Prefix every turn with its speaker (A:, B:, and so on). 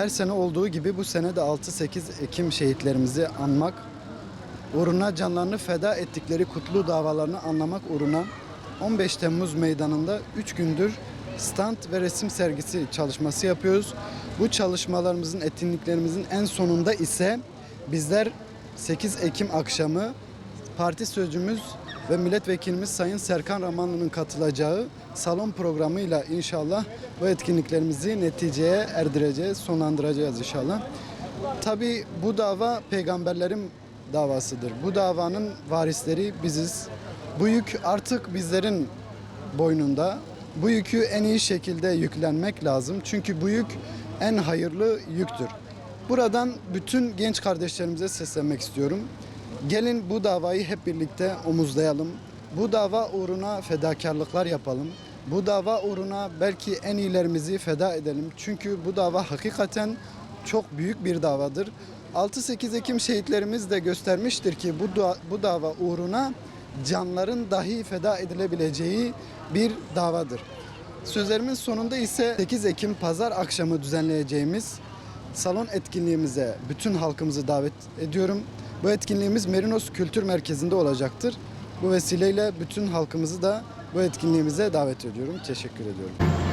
A: Her sene olduğu gibi bu sene de 6-8 Ekim şehitlerimizi anmak, uğruna canlarını feda ettikleri kutlu davalarını anlamak uğruna 15 Temmuz meydanında 3 gündür stand ve resim sergisi çalışması yapıyoruz. Bu çalışmalarımızın, etkinliklerimizin en sonunda ise bizler 8 Ekim akşamı parti sözcümüz ve milletvekilimiz Sayın Serkan Ramanlı'nın katılacağı salon programıyla inşallah bu etkinliklerimizi neticeye erdireceğiz, sonlandıracağız inşallah. Tabii bu dava peygamberlerin davasıdır. Bu davanın varisleri biziz. Bu yük artık bizlerin boynunda. Bu yükü en iyi şekilde yüklenmek lazım. Çünkü bu yük en hayırlı yüktür. Buradan bütün genç kardeşlerimize seslenmek istiyorum. Gelin bu davayı hep birlikte omuzlayalım. Bu dava uğruna fedakarlıklar yapalım. Bu dava uğruna belki en iyilerimizi feda edelim. Çünkü bu dava hakikaten çok büyük bir davadır. 6-8 Ekim şehitlerimiz de göstermiştir ki bu dava uğruna canların dahi feda edilebileceği bir davadır. Sözlerimin sonunda ise 8 Ekim pazar akşamı düzenleyeceğimiz salon etkinliğimize bütün halkımızı davet ediyorum. Bu etkinliğimiz Merinos Kültür Merkezi'nde olacaktır. Bu vesileyle bütün halkımızı da bu etkinliğimize davet ediyorum. Teşekkür ediyorum.